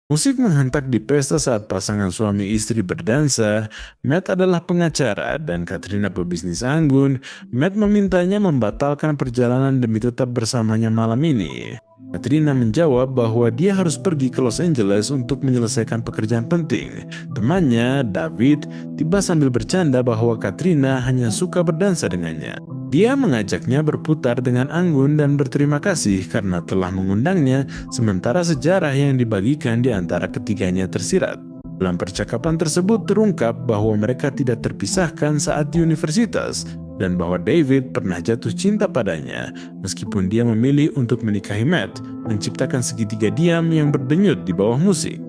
Musik menghentak di pesta saat pasangan suami istri berdansa. Matt adalah pengacara dan Katrina pebisnis anggun. Matt memintanya membatalkan perjalanan demi tetap bersamanya malam ini. Katrina menjawab bahwa dia harus pergi ke Los Angeles untuk menyelesaikan pekerjaan penting. Temannya, David, tiba sambil bercanda bahwa Katrina hanya suka berdansa dengannya. Dia mengajaknya berputar dengan anggun dan berterima kasih karena telah mengundangnya, sementara sejarah yang dibagikan di antara ketiganya tersirat. Dalam percakapan tersebut terungkap bahwa mereka tidak terpisahkan saat di universitas, dan bahwa David pernah jatuh cinta padanya, meskipun dia memilih untuk menikahi Matt, menciptakan segitiga diam yang berdenyut di bawah musik.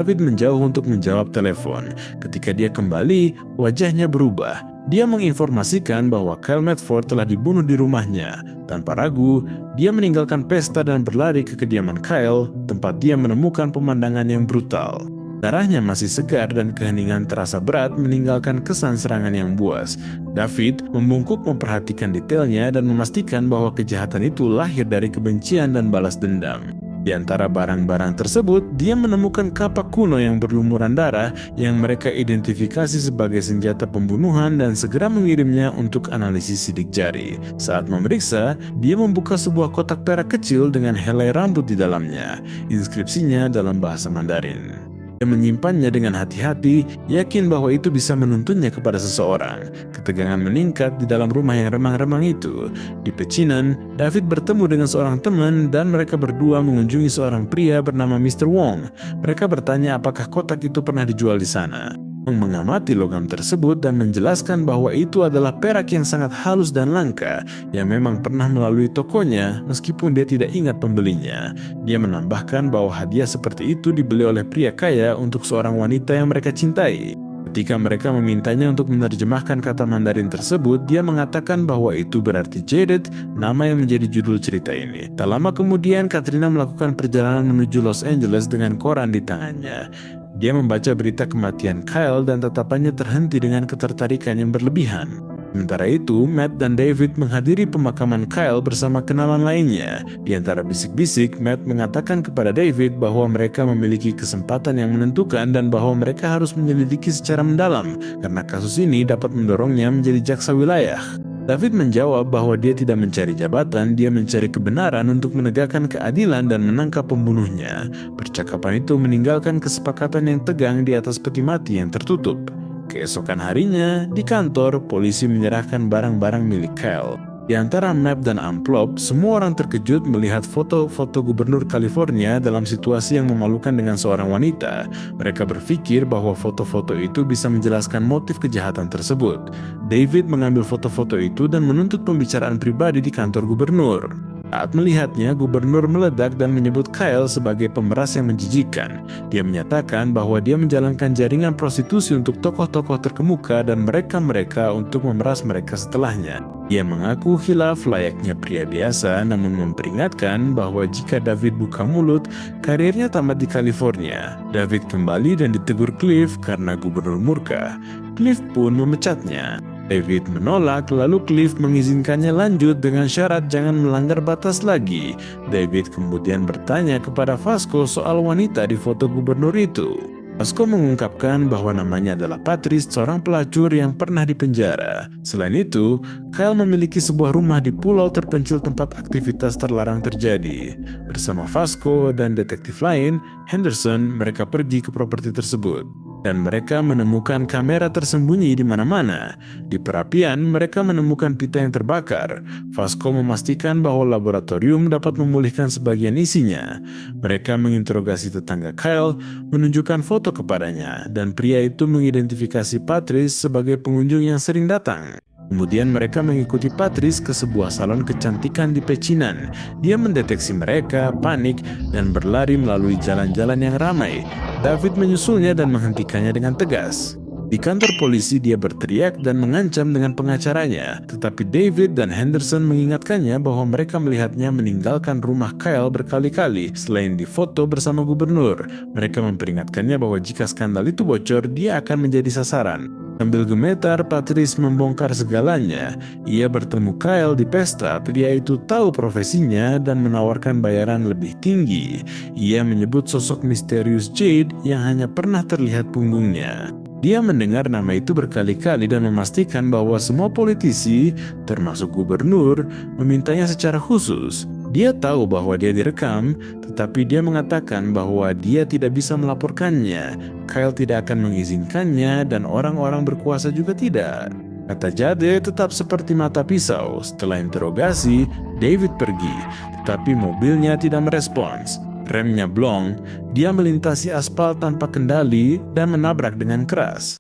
David menjauh untuk menjawab telepon. Ketika dia kembali, wajahnya berubah. Dia menginformasikan bahwa Kyle Medford telah dibunuh di rumahnya. Tanpa ragu, dia meninggalkan pesta dan berlari ke kediaman Kyle, tempat dia menemukan pemandangan yang brutal. Darahnya masih segar dan keheningan terasa berat meninggalkan kesan serangan yang buas. David membungkuk memperhatikan detailnya dan memastikan bahwa kejahatan itu lahir dari kebencian dan balas dendam. Di antara barang-barang tersebut, dia menemukan kapak kuno yang berlumuran darah yang mereka identifikasi sebagai senjata pembunuhan dan segera mengirimnya untuk analisis sidik jari. Saat memeriksa, dia membuka sebuah kotak perak kecil dengan helai rambut di dalamnya. Inskripsinya dalam bahasa Mandarin. Dia menyimpannya dengan hati-hati, yakin bahwa itu bisa menuntunnya kepada seseorang. Ketegangan meningkat di dalam rumah yang remang-remang itu. Di pecinan, David bertemu dengan seorang teman dan mereka berdua mengunjungi seorang pria bernama Mr. Wong. Mereka bertanya apakah kotak itu pernah dijual di sana. Wong mengamati logam tersebut dan menjelaskan bahwa itu adalah perak yang sangat halus dan langka yang memang pernah melalui tokonya meskipun dia tidak ingat pembelinya. Dia menambahkan bahwa hadiah seperti itu dibeli oleh pria kaya untuk seorang wanita yang mereka cintai. Ketika mereka memintanya untuk menerjemahkan kata Mandarin tersebut, dia mengatakan bahwa itu berarti Jaded, nama yang menjadi judul cerita ini. Tak lama kemudian, Katrina melakukan perjalanan menuju Los Angeles dengan koran di tangannya. Dia membaca berita kematian Kyle dan tatapannya terhenti dengan ketertarikan yang berlebihan. Sementara itu, Matt dan David menghadiri pemakaman Kyle bersama kenalan lainnya. Di antara bisik-bisik, Matt mengatakan kepada David bahwa mereka memiliki kesempatan yang menentukan dan bahwa mereka harus menyelidiki secara mendalam, karena kasus ini dapat mendorongnya menjadi jaksa wilayah. David menjawab bahwa dia tidak mencari jabatan, dia mencari kebenaran untuk menegakkan keadilan dan menangkap pembunuhnya. Percakapan itu meninggalkan kesepakatan yang tegang di atas peti mati yang tertutup. Keesokan harinya, di kantor, polisi menyerahkan barang-barang milik Kyle. Di antara map dan amplop, semua orang terkejut melihat foto-foto gubernur California dalam situasi yang memalukan dengan seorang wanita. Mereka berpikir bahwa foto-foto itu bisa menjelaskan motif kejahatan tersebut. David mengambil foto-foto itu dan menuntut pembicaraan pribadi di kantor gubernur. Saat melihatnya, gubernur meledak dan menyebut Kyle sebagai pemeras yang menjijikan. Dia menyatakan bahwa dia menjalankan jaringan prostitusi untuk tokoh-tokoh terkemuka dan mereka untuk memeras mereka setelahnya. Dia mengaku khilaf layaknya pria biasa, namun memperingatkan bahwa jika David buka mulut, karirnya tamat di California. David kembali dan ditegur Cliff karena gubernur murka. Cliff pun memecatnya. David menolak, lalu Cliff mengizinkannya lanjut dengan syarat jangan melanggar batas lagi. David kemudian bertanya kepada Vasco soal wanita di foto gubernur itu. Vasco mengungkapkan bahwa namanya adalah Patrice, seorang pelacur yang pernah dipenjara. Selain itu, Kyle memiliki sebuah rumah di pulau terpencil tempat aktivitas terlarang terjadi. Bersama Vasco dan detektif lain, Henderson, mereka pergi ke properti tersebut. Dan mereka menemukan kamera tersembunyi di mana-mana. Di perapian, mereka menemukan pita yang terbakar. Vasco memastikan bahwa laboratorium dapat memulihkan sebagian isinya. Mereka menginterogasi tetangga Kyle, menunjukkan foto kepadanya, dan pria itu mengidentifikasi Patrice sebagai pengunjung yang sering datang. Kemudian mereka mengikuti Patrice ke sebuah salon kecantikan di pecinan. Dia mendeteksi mereka, panik, dan berlari melalui jalan-jalan yang ramai. David menyusulnya dan menghentikannya dengan tegas. Di kantor polisi dia berteriak dan mengancam dengan pengacaranya, tetapi David dan Henderson mengingatkannya bahwa mereka melihatnya meninggalkan rumah Kyle berkali-kali selain di foto bersama gubernur. Mereka memperingatkannya bahwa jika skandal itu bocor, dia akan menjadi sasaran. Sambil gemetar, Patrice membongkar segalanya. Ia bertemu Kyle di pesta. Pria itu tahu profesinya dan menawarkan bayaran lebih tinggi. Ia menyebut sosok misterius Jade yang hanya pernah terlihat punggungnya. Dia mendengar nama itu berkali-kali dan memastikan bahwa semua politisi, termasuk gubernur, memintanya secara khusus. Dia tahu bahwa dia direkam, tetapi dia mengatakan bahwa dia tidak bisa melaporkannya. Kyle tidak akan mengizinkannya dan orang-orang berkuasa juga tidak. Kata Jade tetap seperti mata pisau. Setelah interogasi, David pergi, tetapi mobilnya tidak merespons. Remnya blong, dia melintasi aspal tanpa kendali dan menabrak dengan keras.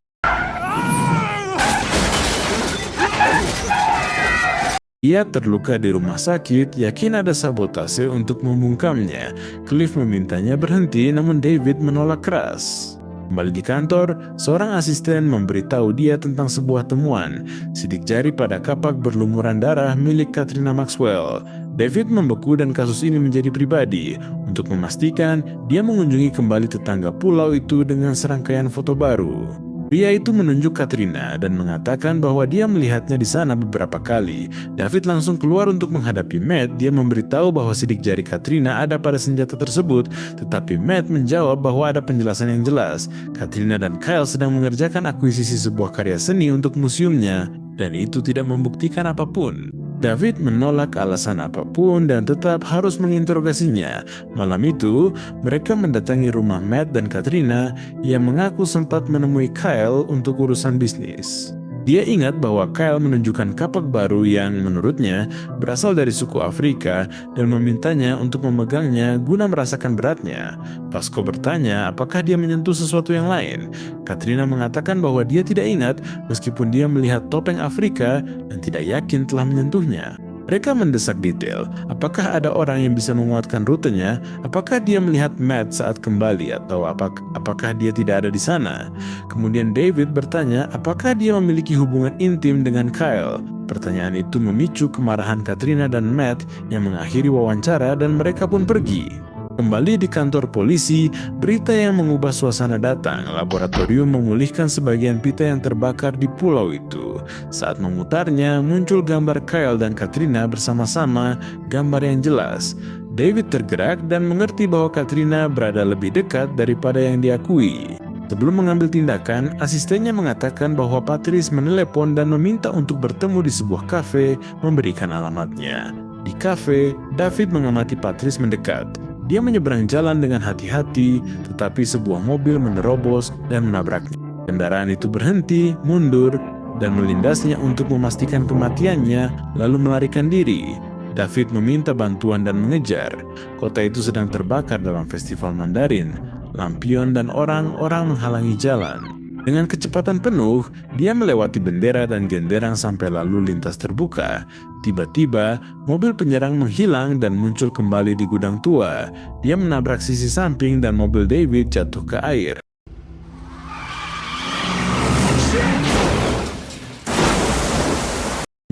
Ia terluka di rumah sakit, yakin ada sabotase untuk membungkamnya. Cliff memintanya berhenti, namun David menolak keras. Kembali di kantor, seorang asisten memberitahu dia tentang sebuah temuan, sidik jari pada kapak berlumuran darah milik Katrina Maxwell. David membeku dan kasus ini menjadi pribadi. Untuk memastikan, dia mengunjungi kembali tetangga pulau itu dengan serangkaian foto baru. Pria itu menunjuk Katrina dan mengatakan bahwa dia melihatnya di sana beberapa kali. David langsung keluar untuk menghadapi Matt. Dia memberitahu bahwa sidik jari Katrina ada pada senjata tersebut, tetapi Matt menjawab bahwa ada penjelasan yang jelas. Katrina dan Kyle sedang mengerjakan akuisisi sebuah karya seni untuk museumnya, dan itu tidak membuktikan apapun. David menolak alasan apapun dan tetap harus menginterogasinya. Malam itu, mereka mendatangi rumah Matt dan Katrina yang mengaku sempat menemui Kyle untuk urusan bisnis. Dia ingat bahwa Kyle menunjukkan kapak baru yang menurutnya berasal dari suku Afrika dan memintanya untuk memegangnya guna merasakan beratnya. Pasco bertanya apakah dia menyentuh sesuatu yang lain. Katrina mengatakan bahwa dia tidak ingat meskipun dia melihat topeng Afrika dan tidak yakin telah menyentuhnya. Mereka mendesak detail. Apakah ada orang yang bisa menguatkan rutenya? Apakah dia melihat Matt saat kembali atau apakah dia tidak ada di sana? Kemudian David bertanya apakah dia memiliki hubungan intim dengan Kyle. Pertanyaan itu memicu kemarahan Katrina dan Matt yang mengakhiri wawancara dan mereka pun pergi. Kembali di kantor polisi, berita yang mengubah suasana datang. Laboratorium memulihkan sebagian pita yang terbakar di pulau itu. Saat memutarnya, muncul gambar Kyle dan Katrina bersama-sama, gambar yang jelas. David tergerak dan mengerti bahwa Katrina berada lebih dekat daripada yang diakui. Sebelum mengambil tindakan, asistennya mengatakan bahwa Patrice menelepon dan meminta untuk bertemu di sebuah kafe, memberikan alamatnya. Di kafe, David mengamati Patrice mendekat. Dia menyeberang jalan dengan hati-hati, tetapi sebuah mobil menerobos dan menabraknya. Kendaraan itu berhenti, mundur, dan melindasnya untuk memastikan kematiannya, lalu melarikan diri. David meminta bantuan dan mengejar. Kota itu sedang terbakar dalam festival Mandarin. Lampion dan orang-orang menghalangi jalan. Dengan kecepatan penuh, dia melewati bendera dan genderang sampai lalu lintas terbuka. Tiba-tiba, mobil penyerang menghilang dan muncul kembali di gudang tua. Dia menabrak sisi samping dan mobil David jatuh ke air.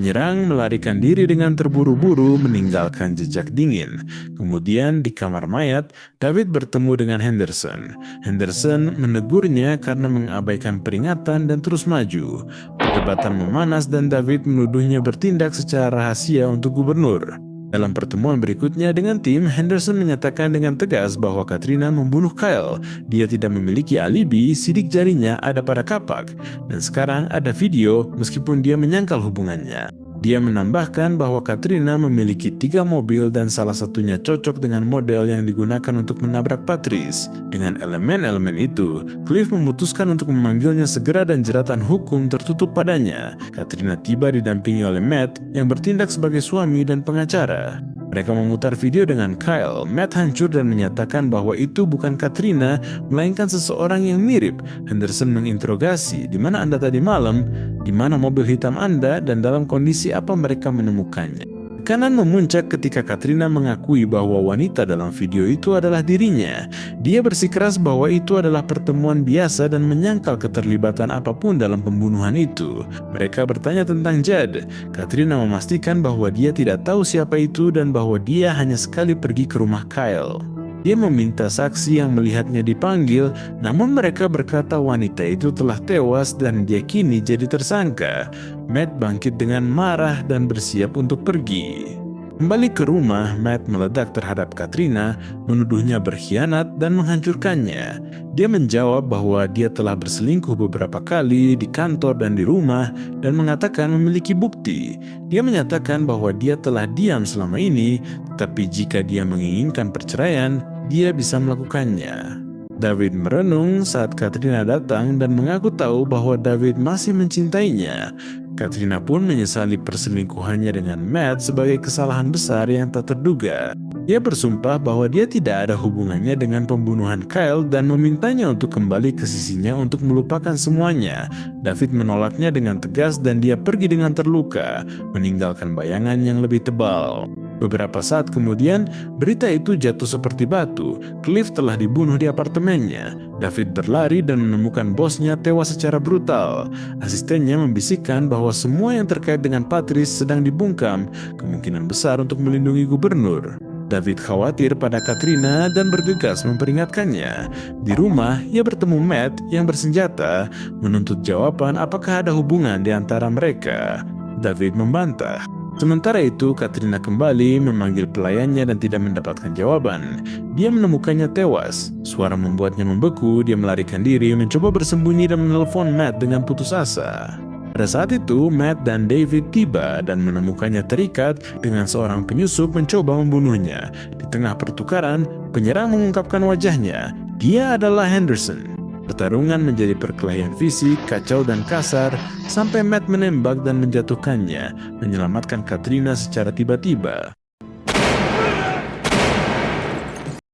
Penyerang melarikan diri dengan terburu-buru meninggalkan jejak dingin. Kemudian di kamar mayat, David bertemu dengan Henderson. Henderson menegurnya karena mengabaikan peringatan dan terus maju. Perdebatan memanas dan David menuduhnya bertindak secara rahasia untuk gubernur. Dalam pertemuan berikutnya dengan tim, Henderson menyatakan dengan tegas bahwa Katrina membunuh Kyle. Dia tidak memiliki alibi, sidik jarinya ada pada kapak. Dan sekarang ada video meskipun dia menyangkal hubungannya. Dia menambahkan bahwa Katrina memiliki 3 mobil dan salah satunya cocok dengan model yang digunakan untuk menabrak Patrice. Dengan elemen-elemen itu, Cliff memutuskan untuk memanggilnya segera dan jeratan hukum tertutup padanya. Katrina tiba didampingi oleh Matt yang bertindak sebagai suami dan pengacara. Mereka memutar video dengan Kyle. Matt hancur dan menyatakan bahwa itu bukan Katrina, melainkan seseorang yang mirip. Henderson menginterogasi, di mana Anda tadi malam, di mana mobil hitam Anda, dan dalam kondisi apa mereka menemukannya. Tekanan memuncak ketika Katrina mengakui bahwa wanita dalam video itu adalah dirinya. Dia bersikeras bahwa itu adalah pertemuan biasa dan menyangkal keterlibatan apapun dalam pembunuhan itu. Mereka bertanya tentang Jade. Katrina memastikan bahwa dia tidak tahu siapa itu dan bahwa dia hanya sekali pergi ke rumah Kyle. Dia meminta saksi yang melihatnya dipanggil, namun mereka berkata wanita itu telah tewas dan dia kini jadi tersangka. Matt bangkit dengan marah dan bersiap untuk pergi. Kembali ke rumah, Matt meledak terhadap Katrina, menuduhnya berkhianat dan menghancurkannya. Dia menjawab bahwa dia telah berselingkuh beberapa kali di kantor dan di rumah dan mengatakan memiliki bukti. Dia menyatakan bahwa dia telah diam selama ini, tetapi jika dia menginginkan perceraian, dia bisa melakukannya. David merenung saat Katrina datang dan mengaku tahu bahwa David masih mencintainya. Katrina pun menyesali perselingkuhannya dengan Matt sebagai kesalahan besar yang tak terduga. Dia bersumpah bahwa dia tidak ada hubungannya dengan pembunuhan Kyle dan memintanya untuk kembali ke sisinya untuk melupakan semuanya. David menolaknya dengan tegas dan dia pergi dengan terluka, meninggalkan bayangan yang lebih tebal. Beberapa saat kemudian, berita itu jatuh seperti batu. Cliff telah dibunuh di apartemennya. David berlari dan menemukan bosnya tewas secara brutal. Asistennya membisikkan bahwa semua yang terkait dengan Patrice sedang dibungkam, kemungkinan besar untuk melindungi gubernur. David khawatir pada Katrina dan bergegas memperingatkannya. Di rumah, ia bertemu Matt yang bersenjata, menuntut jawaban apakah ada hubungan di antara mereka. David membantah. Sementara itu, Katrina kembali memanggil pelayannya dan tidak mendapatkan jawaban. Dia menemukannya tewas. Suara membuatnya membeku, dia melarikan diri, mencoba bersembunyi dan menelpon Matt dengan putus asa. Pada saat itu, Matt dan David tiba dan menemukannya terikat dengan seorang penyusup mencoba membunuhnya. Di tengah pertukaran, penyerang mengungkapkan wajahnya. Dia adalah Henderson. Pertarungan menjadi perkelahian fisik, kacau dan kasar, sampai Matt menembak dan menjatuhkannya, menyelamatkan Katrina secara tiba-tiba.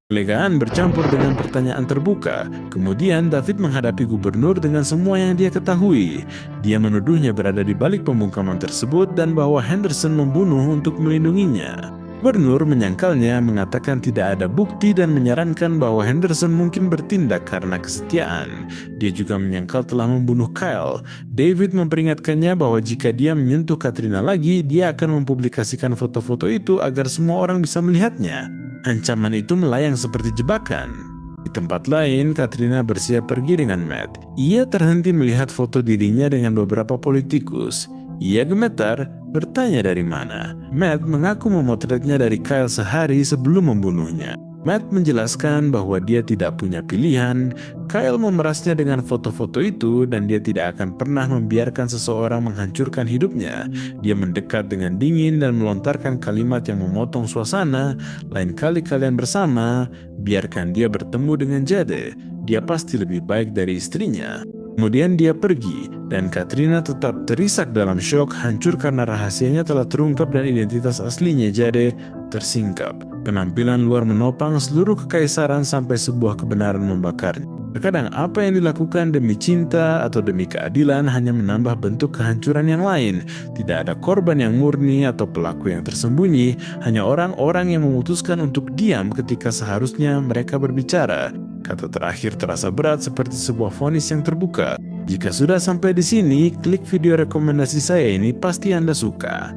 Kelegaan bercampur dengan pertanyaan terbuka. Kemudian David menghadapi gubernur dengan semua yang dia ketahui. Dia menuduhnya berada di balik pembungkaman tersebut dan bahwa Henderson membunuh untuk melindunginya. Gubernur menyangkalnya, mengatakan tidak ada bukti dan menyarankan bahwa Henderson mungkin bertindak karena kesetiaan. Dia juga menyangkal telah membunuh Kyle. David memperingatkannya bahwa jika dia menyentuh Katrina lagi, dia akan mempublikasikan foto-foto itu agar semua orang bisa melihatnya. Ancaman itu melayang seperti jebakan. Di tempat lain, Katrina bersiap pergi dengan Matt. Ia terhenti melihat foto dirinya dengan beberapa politikus. Ia gemetar, bertanya dari mana. Matt mengaku memotretnya dari Kyle sehari sebelum membunuhnya. Matt menjelaskan bahwa dia tidak punya pilihan. Kyle memerasnya dengan foto-foto itu dan dia tidak akan pernah membiarkan seseorang menghancurkan hidupnya. Dia mendekat dengan dingin dan melontarkan kalimat yang memotong suasana. Lain kali kalian bersama, biarkan dia bertemu dengan Jade. Dia pasti lebih baik dari istrinya. Kemudian dia pergi, dan Katrina tetap terisak dalam syok, hancur karena rahasianya telah terungkap dan identitas aslinya Jade tersingkap. Penampilan luar menopang seluruh kekaisaran sampai sebuah kebenaran membakarnya. Terkadang apa yang dilakukan demi cinta atau demi keadilan hanya menambah bentuk kehancuran yang lain. Tidak ada korban yang murni atau pelaku yang tersembunyi, hanya orang-orang yang memutuskan untuk diam ketika seharusnya mereka berbicara. Kata terakhir terasa berat seperti sebuah vonis yang terbuka. Jika sudah sampai di sini, klik video rekomendasi saya ini, pasti Anda suka.